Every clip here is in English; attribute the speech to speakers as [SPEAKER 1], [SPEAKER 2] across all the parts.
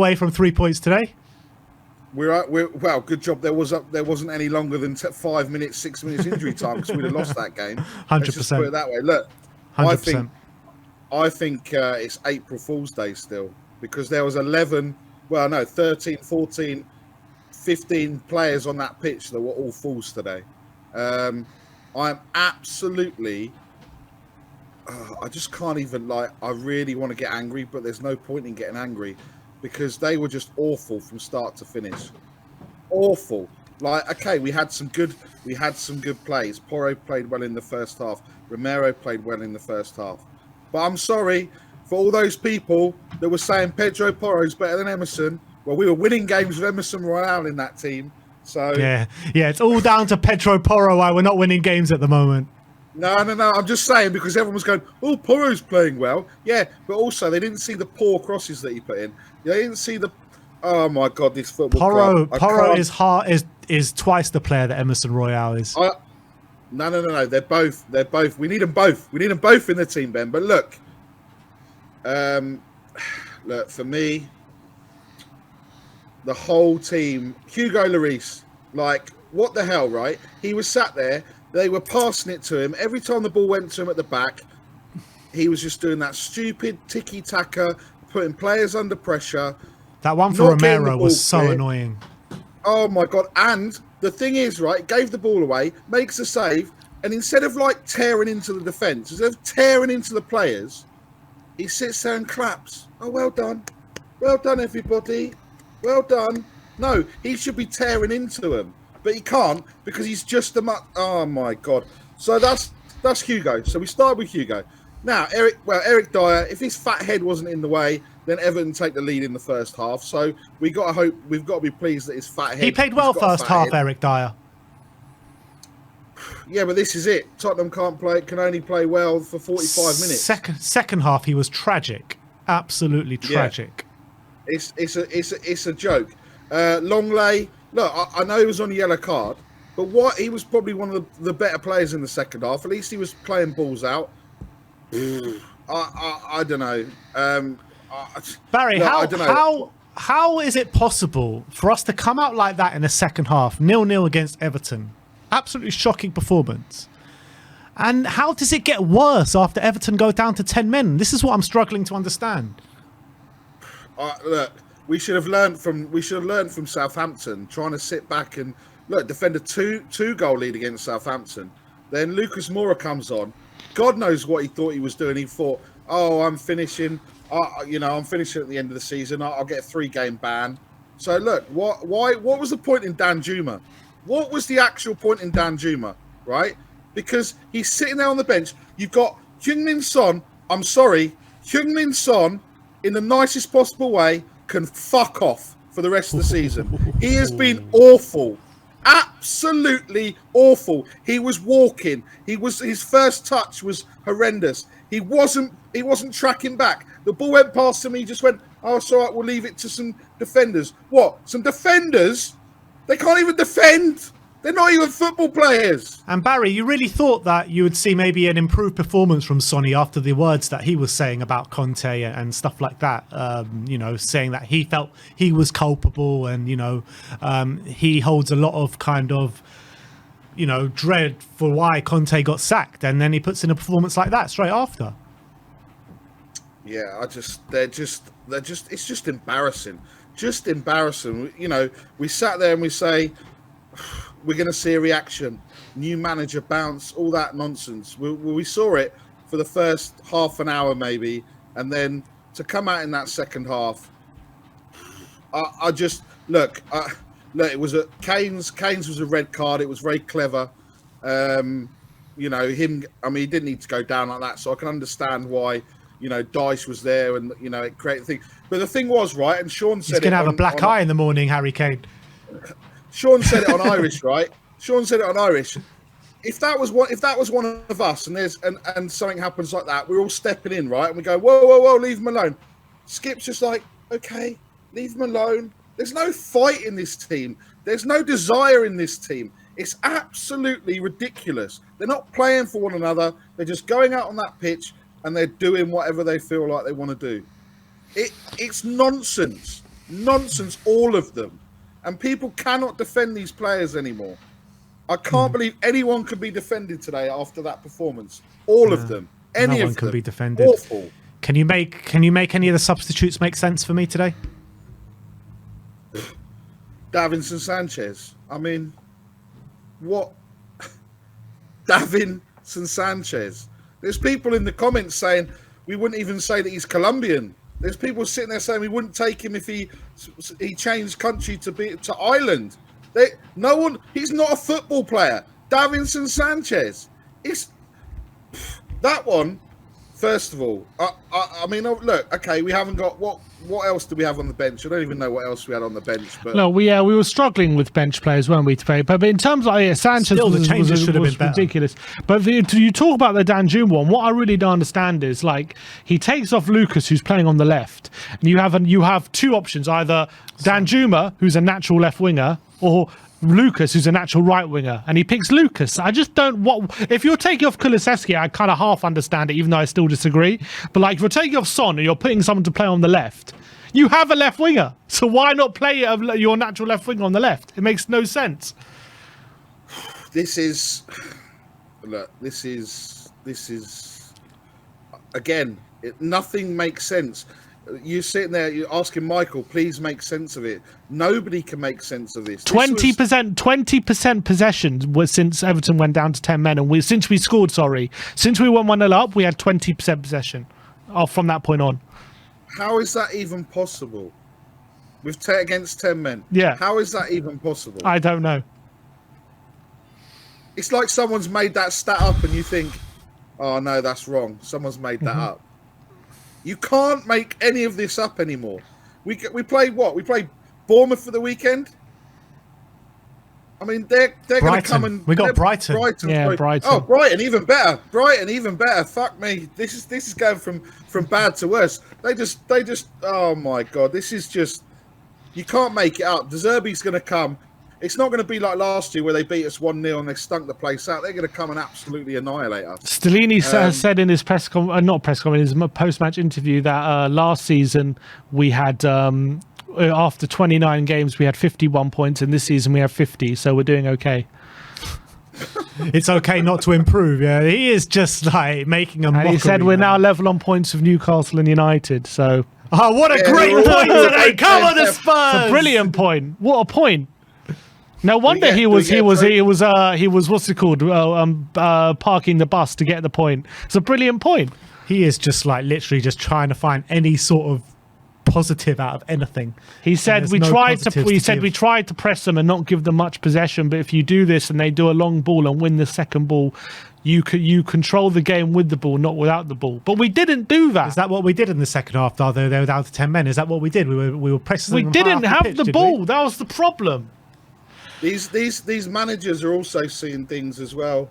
[SPEAKER 1] away from 3 points today.
[SPEAKER 2] We're well. Good job. There wasn't any longer than 5 minutes, 6 minutes injury time because we'd have lost that game.
[SPEAKER 1] 100%.
[SPEAKER 2] Let's just put it that way. Look,
[SPEAKER 1] 100%.
[SPEAKER 2] I think it's April Fool's Day still because there was 13, 14, 15 players on that pitch that were all fools today. I'm absolutely. I just can't even I really want to get angry, but there's no point in getting angry because they were just awful from start to finish. Awful. Okay, we had some good plays. Porro played well in the first half. Romero played well in the first half. But I'm sorry for all those people that were saying Pedro Porro's better than Emerson. Well, we were winning games with Emerson Royale in that team. So
[SPEAKER 1] yeah, it's all down to Pedro Porro why we're not winning games at the moment.
[SPEAKER 2] No. I'm just saying because everyone was going, oh, Porro's playing well. Yeah, but also they didn't see the poor crosses that he put in. They didn't see the. Oh my God, this football club.
[SPEAKER 1] Porro is twice the player that Emerson Royale is.
[SPEAKER 2] No. They're both. We need them both. We need them both in the team, Ben. But look, for me, the whole team, Hugo Lloris, what the hell, right? He was sat there. They were passing it to him. Every time the ball went to him at the back, he was just doing that stupid tiki-taka, putting players under pressure.
[SPEAKER 1] That one for Romero was so annoying.
[SPEAKER 2] Oh, my God. And the thing is, right, gave the ball away, makes a save, and instead of, tearing into the defence, instead of tearing into the players, he sits there and claps. Oh, well done. Well done, everybody. Well done. No, he should be tearing into them. But he can't because he's just oh my God. So that's Hugo. So we start with Hugo. Now Eric Dyer, if his fat head wasn't in the way, then Everton take the lead in the first half. So we've got to be pleased that his fat head.
[SPEAKER 1] He played well first half, Eric Dyer.
[SPEAKER 2] Yeah, but this is it. Tottenham can only play well for 45 minutes.
[SPEAKER 1] Second half he was tragic. Absolutely tragic.
[SPEAKER 2] Yeah. It's a joke. Longley. Look, I know he was on a yellow card, but he was probably one of the better players in the second half. At least he was playing balls out. I don't know.
[SPEAKER 1] Barry, how is it possible for us to come out like that in the second half, 0-0 against Everton? Absolutely shocking performance. And how does it get worse after Everton go down to 10 men? This is what I'm struggling to understand.
[SPEAKER 2] Look. We should have learned from Southampton, trying to sit back and defend a two goal lead against Southampton. Then Lucas Moura comes on. God knows what he thought he was doing. He thought, "Oh, I'm finishing. I'm finishing at the end of the season. I'll get a 3-game ban." So look, what was the point in Danjuma? What was the actual point in Danjuma? Right? Because he's sitting there on the bench. You've got Heung-min Son. I'm sorry, Heung-min Son, in the nicest possible way, can fuck off for the rest of the season. He has been awful. Absolutely awful. He was walking. His first touch was horrendous. He wasn't tracking back. The ball went past him. He just went, "Oh, it's all right, we'll leave it to some defenders." What? Some defenders? They can't even defend. They're not even football players.
[SPEAKER 1] And Barry, you really thought that you would see maybe an improved performance from Sonny after the words that he was saying about Conte and stuff like that, saying that he felt he was culpable and, he holds a lot of dread for why Conte got sacked. And then he puts in a performance like that straight after.
[SPEAKER 2] Yeah, it's just embarrassing. Just embarrassing. We sat there and we say, we're going to see a reaction, new manager bounce, all that nonsense. We saw it for the first half an hour maybe, and then to come out in that second half, it was Kane's was a red card. It was very clever. He didn't need to go down like that, so I can understand why, Dyche was there and, it created a thing. But the thing was, right, and Sean said
[SPEAKER 1] he's going to have a black eye in the morning, Harry Kane.
[SPEAKER 2] Sean said it on Irish, right? Sean said it on Irish. If that was one of us, and something happens like that, we're all stepping in, right? And we go, whoa, leave him alone. Skip's just like, okay, leave him alone. There's no fight in this team. There's no desire in this team. It's absolutely ridiculous. They're not playing for one another. They're just going out on that pitch and they're doing whatever they feel like they want to do. It's nonsense. Nonsense, all of them. And people cannot defend these players anymore. I can't believe anyone could be defended today after that performance. All of them. Any
[SPEAKER 1] no
[SPEAKER 2] of
[SPEAKER 1] one can
[SPEAKER 2] them.
[SPEAKER 1] be defended.
[SPEAKER 2] Awful.
[SPEAKER 1] Can you make any of the substitutes make sense for me today?
[SPEAKER 2] Davinson Sanchez. I mean, what? Davinson Sanchez. There's people in the comments saying we wouldn't even say that he's Colombian. There's people sitting there saying we wouldn't take him if he changed country to Ireland. No one. He's not a football player. Davinson Sanchez. It's that one. First of all, I mean, look. Okay, we haven't got what else do we have on the bench? I don't even know what else we had on the bench. But
[SPEAKER 3] no, we were struggling with bench players, weren't we? Today, but in terms of Sanchez,
[SPEAKER 1] still, the changes should have been
[SPEAKER 3] ridiculous. But you talk about the Danjuma one. What I really don't understand is like he takes off Lucas, who's playing on the left, and you have two options: either Danjuma, who's a natural left winger, or Lucas, who's a natural right winger, and he picks Lucas. I just don't. If you're taking off Kulusevski, I kind of half understand it, even though I still disagree. But like, if you're taking off Son and you're putting someone to play on the left, you have a left winger, so why not play your natural left winger on the left? It makes no sense.
[SPEAKER 2] This is again. Nothing makes sense. You're sitting there, you're asking Michael, please make sense of it. Nobody can make sense of this.
[SPEAKER 3] 20% possession was since Everton went down to 10 men, and since we scored, since we went 1-0 up, we had 20% possession from that point on.
[SPEAKER 2] How is that even possible? With against 10 men?
[SPEAKER 3] Yeah.
[SPEAKER 2] How is that even possible?
[SPEAKER 3] I don't know.
[SPEAKER 2] It's like someone's made that stat up and you think, oh no, that's wrong. Someone's made that up. You can't make any of this up anymore. We played what? We played Bournemouth for the weekend. I mean, they're going to come and
[SPEAKER 1] we got Brighton.
[SPEAKER 3] Yeah, Brighton.
[SPEAKER 2] Oh, Brighton, even better. Brighton, even better. Fuck me. This is going from bad to worse. They just. Oh my god, this is just. You can't make it up. De Zerbi's going to come. It's not going to be like last year where they beat us 1-0 and they stunk the place out. They're going to come and absolutely annihilate us.
[SPEAKER 3] Stellini said in his his post-match interview that last season we had, after 29 games, we had 51 points, and this season we have 50, so we're doing okay.
[SPEAKER 1] It's okay not to improve. Yeah, he is just like making a mockery.
[SPEAKER 3] He said we're now level on points with Newcastle and United, so...
[SPEAKER 1] Oh, what a great point today! Come on, the Spurs!
[SPEAKER 3] It's a brilliant point. What a point! No wonder he was what's it called? Parking the bus to get the point. It's a brilliant point.
[SPEAKER 1] He is just like literally just trying to find any sort of positive out of anything.
[SPEAKER 3] He said we tried to press them and not give them much possession, but if you do this and they do a long ball and win the second ball, you control the game with the ball, not without the ball. But we didn't do that.
[SPEAKER 1] Is that what we did in the second half? Though they were down to 10 men. Is that what we did? We were pressing.
[SPEAKER 3] We didn't have the ball. That was the problem.
[SPEAKER 2] These managers are also seeing things as well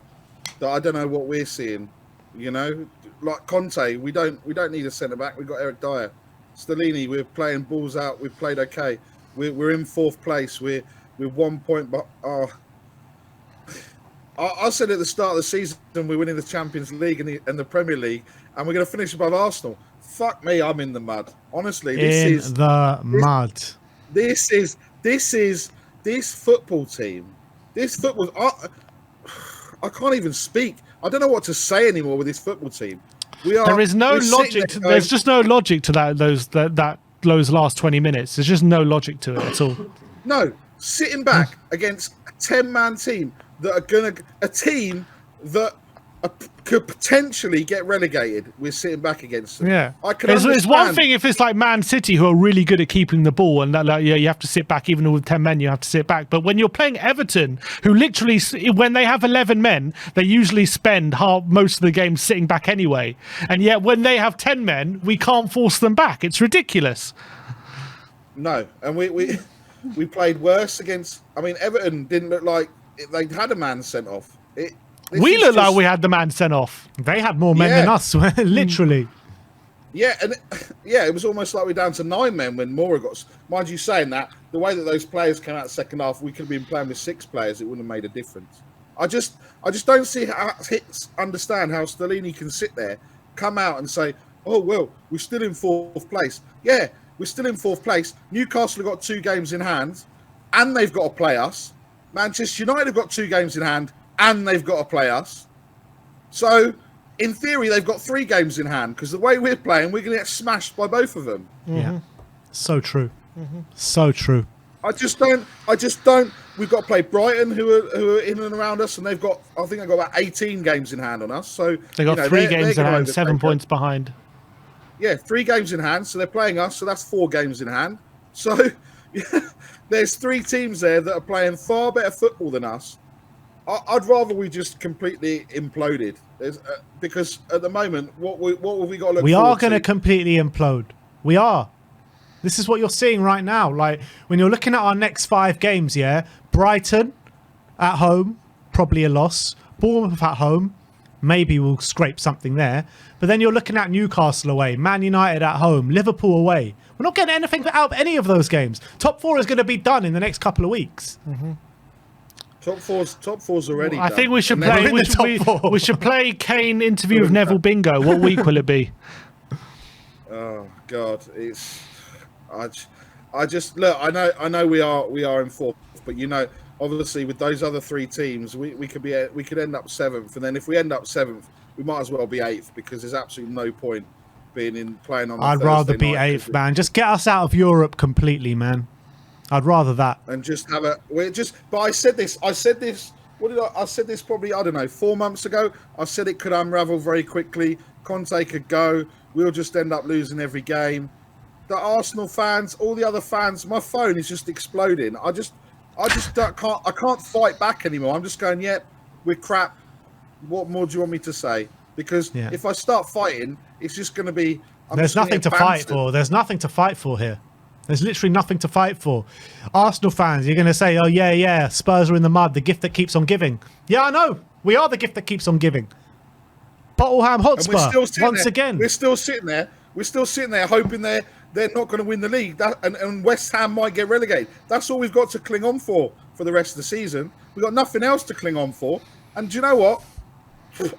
[SPEAKER 2] that I don't know what we're seeing. You know, like Conte, we don't need a centre back. We've got Eric Dyer. Stellini, we're playing balls out. We've played okay. We're in fourth place. We're 1 point. But I said at the start of the season we're winning the Champions League and the Premier League, and we're going to finish above Arsenal. Fuck me, I'm in the mud. Honestly, this football team. This football. I can't even speak. I don't know what to say anymore with this football team.
[SPEAKER 3] There is no logic. There's just no logic to those last 20 minutes. There's just no logic to it at all.
[SPEAKER 2] No, sitting back against a 10-man team a team that could potentially get relegated. We're sitting back against them.
[SPEAKER 3] Yeah, it's one thing if it's like Man City, who are really good at keeping the ball, and you have to sit back. Even with 10 men, you have to sit back. But when you're playing Everton, who literally, when they have 11 men, they usually spend most of the game sitting back anyway. And yet, when they have 10 men, we can't force them back. It's ridiculous.
[SPEAKER 2] No, and we played worse against. I mean, Everton didn't look like they'd had a man sent off.
[SPEAKER 3] We looked like we had the man sent off.
[SPEAKER 1] They had more men than us, literally.
[SPEAKER 2] Yeah, and it was almost like we're down to 9 men when Mora got. Mind you, saying that the way that those players came out the second half, we could have been playing with 6 players. It wouldn't have made a difference. I just don't understand how Stellini can sit there, come out and say, "Oh well, we're still in 4th place." Yeah, We're still in 4th place. Newcastle have got 2 games in hand, and they've got to play us. Manchester United have got 2 games in hand, and they've got to play us. So, in theory, they've got 3 games in hand, because the way we're playing, we're going to get smashed by both of them.
[SPEAKER 1] Yeah. So true. So true.
[SPEAKER 2] I just don't. We've got to play Brighton, who are in and around us, and I think they've got about 18 games in hand on us. So
[SPEAKER 3] they got 3 games in hand, 7 points behind.
[SPEAKER 2] Yeah, 3 games in hand. So they're playing us. So that's 4 games in hand. So there's 3 teams there that are playing far better football than us. I'd rather we just completely imploded, because at the moment, what have we got to look?
[SPEAKER 1] We are going to completely implode. We are. This is what you're seeing right now. Like, when you're looking at our next 5 games, yeah, Brighton at home, probably a loss. Bournemouth at home, maybe we'll scrape something there. But then you're looking at Newcastle away, Man United at home, Liverpool away. We're not getting anything out of any of those games. Top 4 is going to be done in the next couple of weeks.
[SPEAKER 2] Top four's already.
[SPEAKER 3] I think we should play. We should play Kane interview with Neville Bingo. What week will it be?
[SPEAKER 2] Oh God, I just look. I know we are in 4th, but obviously with those other 3 teams, we could end up 7th, and then if we end up 7th, we might as well be 8th, because there's absolutely no point playing on.
[SPEAKER 1] I'd rather be 8th, man. Just get us out of Europe completely, man. I'd rather that.
[SPEAKER 2] And just have But I said this. I said this probably, I don't know, 4 months ago. I said it could unravel very quickly. Conte could go. We'll just end up losing every game. The Arsenal fans, all the other fans, my phone is just exploding. I can't fight back anymore. I'm just going, yep, we're crap. What more do you want me to say? Because if I start fighting, it's just going to be...
[SPEAKER 1] There's nothing to fight for. There's nothing to fight for here. There's literally nothing to fight for. Arsenal fans, you're going to say, oh, yeah, Spurs are in the mud, the gift that keeps on giving. Yeah, I know. We are the gift that keeps on giving. Tottenham Hotspur, once again.
[SPEAKER 2] We're still sitting there. We're still sitting there hoping they're not going to win the league. And West Ham might get relegated. That's all we've got to cling on for the rest of the season. We've got nothing else to cling on for. And do you know what?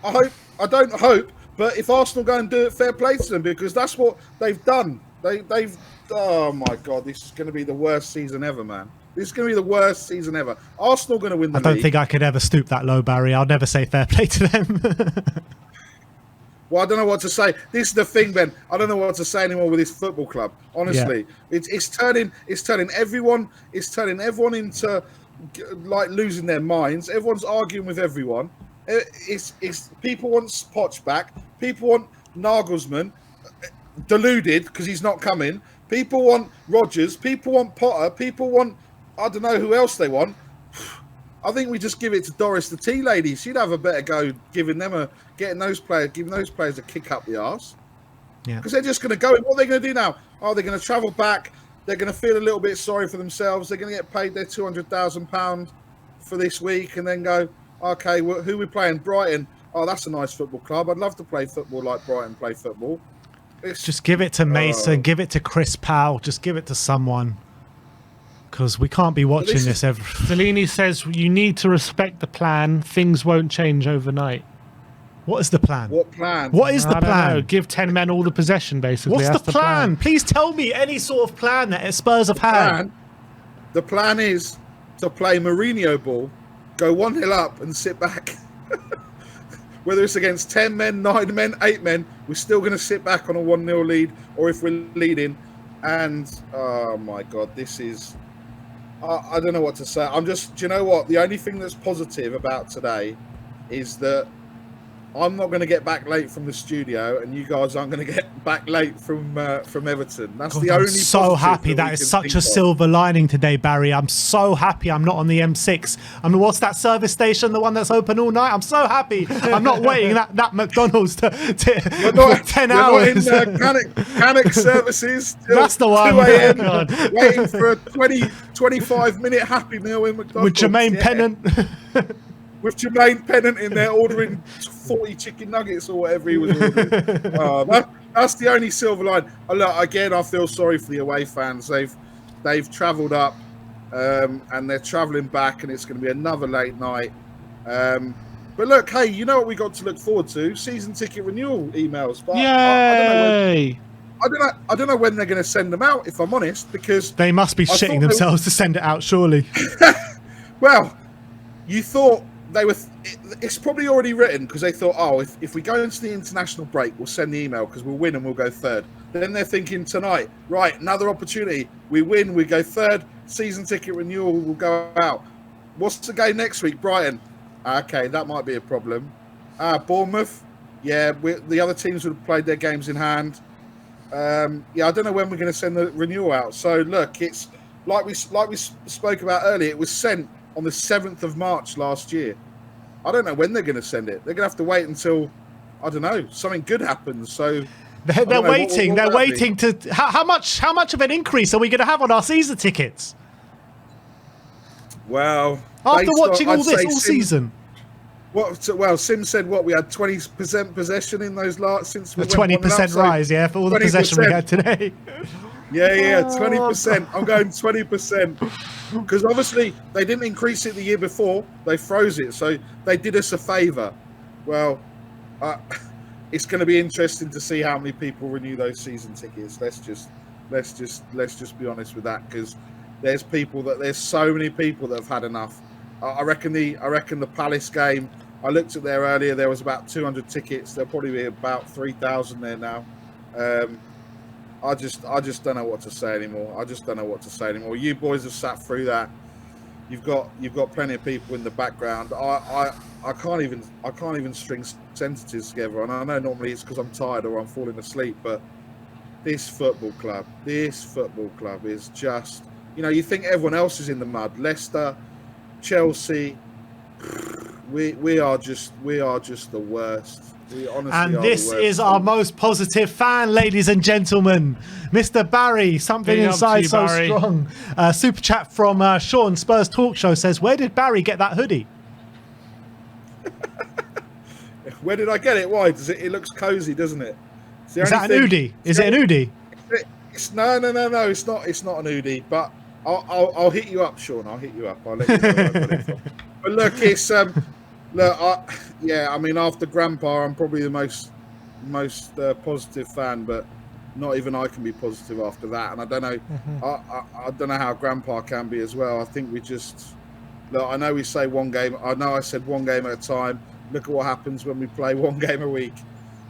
[SPEAKER 2] I don't hope, but if Arsenal go and do it, fair play to them, because that's what they've done. They've oh my God, this is going to be the worst season ever, man. This is going to be the worst season ever. Arsenal going to win the league.
[SPEAKER 1] I don't think I could ever stoop that low, Barry. I'll never say fair play to them.
[SPEAKER 2] Well, I don't know what to say. This is the thing, Ben. I don't know what to say anymore with this football club. Honestly, it's turning everyone into like losing their minds. Everyone's arguing with everyone. It's people want Poch back. People want Nagelsmann deluded because he's not coming. People want Rodgers. People want Potter. People want, I don't know who else they want. I think we just give it to Doris, the tea lady. She'd have a better go giving those players a kick up the arse. Yeah. Because they're just going to go. What are they going to do now? Oh, they're going to travel back. They're going to feel a little bit sorry for themselves. They're going to get paid their £200,000 for this week and then go, okay, well, who are we playing? Brighton. Oh, that's a nice football club. I'd love to play football like Brighton play football.
[SPEAKER 1] Just give it to Mason. Give it to Chris Powell. Just give it to someone. Because we can't be watching this every...
[SPEAKER 3] Stellini says you need to respect the plan. Things won't change overnight.
[SPEAKER 1] What is the plan?
[SPEAKER 2] What plan?
[SPEAKER 1] What is the plan?
[SPEAKER 3] Know. Give 10 men all the possession, basically.
[SPEAKER 1] What's the plan? Please tell me any sort of plan that Spurs have had.
[SPEAKER 2] The plan is to play Mourinho ball, go 1-0 up and sit back. Whether it's against 10 men, 9 men, 8 men, we're still going to sit back on a 1-0 lead, or if we're leading. And, oh my God, this is... I don't know what to say. Do you know what? The only thing that's positive about today is that I'm not going to get back late from the studio, and you guys aren't going to get back late from Everton. That's God, the only. I'm
[SPEAKER 1] so happy. That is such a silver lining today, Barry. I'm so happy I'm not on the M6. I mean, what's that service station? The one that's open all night? I'm so happy. I'm not waiting that McDonald's for 10 hours.
[SPEAKER 2] You're not in Cannock services.
[SPEAKER 1] That's the one.
[SPEAKER 2] 2 a.m. waiting for a 25-minute Happy Meal in McDonald's.
[SPEAKER 1] With Jermaine Pennant.
[SPEAKER 2] With Jermaine Pennant in there ordering 40 chicken nuggets or whatever he was ordering. That's the only silver line. Look, again, I feel sorry for the away fans. They've travelled up and they're travelling back, and it's going to be another late night. But look, hey, you know what we got to look forward to? Season ticket renewal emails. But
[SPEAKER 3] Yay!
[SPEAKER 2] I don't know when they're going to send them out. If I'm honest, because
[SPEAKER 1] they must be shitting themselves to send it out. Surely.
[SPEAKER 2] Well, you thought they were. It's probably already written because they thought, oh, if we go into the international break, we'll send the email because we'll win and we'll go third. Then they're thinking tonight, right? Another opportunity. We win, we go third. Season ticket renewal will go out. What's the game next week? Brighton. Okay, that might be a problem. Bournemouth. Yeah, the other teams would have played their games in hand. Yeah, I don't know when we're going to send the renewal out. So look, it's like we spoke about earlier. It was sent on the 7th of March last year. I don't know when they're going to send it. They're going to have to wait until, I don't know, something good happens. So
[SPEAKER 1] they're waiting. They're waiting to. How much of an increase are we going to have on our season tickets?
[SPEAKER 2] Well,
[SPEAKER 1] after watching all this all season.
[SPEAKER 2] Well, Sim said we had 20% possession in those last since we
[SPEAKER 1] a 20% rise, yeah, for all the possession we had today.
[SPEAKER 2] Yeah, 20%. I'm going 20% because obviously they didn't increase it the year before; they froze it, so they did us a favour. Well, it's going to be interesting to see how many people renew those season tickets. Let's just be honest with that, because there's so many people that have had enough. I reckon the Palace game, I looked at there earlier, there was about 200 tickets. There'll probably be about 3,000 there now. I just don't know what to say anymore. You boys have sat through that. You've got plenty of people in the background. I can't even string sentences together. And I know normally it's because I'm tired or I'm falling asleep, but this football club is just, you think everyone else is in the mud. Leicester, Chelsea, we are just the worst. We honestly
[SPEAKER 1] and
[SPEAKER 2] are
[SPEAKER 1] this
[SPEAKER 2] the worst.
[SPEAKER 1] Is our most positive fan, ladies and gentlemen, Mr. Barry. Something inside so Barry. Strong. Super chat from Sean, Spurs Talk Show, says, "Where did Barry get that hoodie?"
[SPEAKER 2] Where did I get it? Why? It looks cozy, doesn't it?
[SPEAKER 1] Is that an Udi? Is it an Udi?
[SPEAKER 2] No. It's not an Udi, but I'll hit you up, Sean. I'll hit you up. I'll let you know where I got it from. But look, it's I mean, after Grandpa, I'm probably the most positive fan, but not even I can be positive after that. And I don't know, I don't know how Grandpa can be as well. I think we just look. I know we say one game. I know I said one game at a time. Look at what happens when we play one game a week.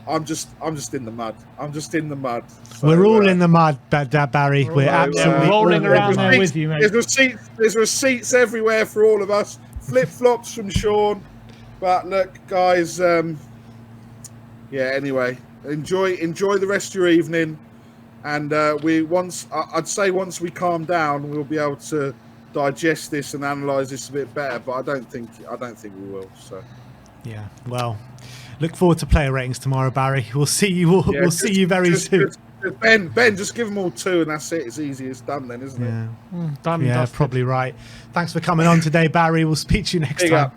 [SPEAKER 2] I'm just in the mud. So,
[SPEAKER 1] we're all in the mud, Barry. We're absolutely
[SPEAKER 3] rolling around there with you, mate.
[SPEAKER 2] There's receipts everywhere for all of us. Flip flops from Sean. But look, guys. Anyway, enjoy the rest of your evening, and I'd say once we calm down, we'll be able to digest this and analyse this a bit better. But I don't think we will. So. Yeah.
[SPEAKER 1] Well. Look forward to player ratings tomorrow, Barry. We'll see you. We'll see you very soon.
[SPEAKER 2] Ben, just give them all 2, and that's it. It's easy. It's done then, isn't it?
[SPEAKER 3] Done.
[SPEAKER 1] Yeah, probably right. Thanks for coming on today, Barry. We'll speak to you next time.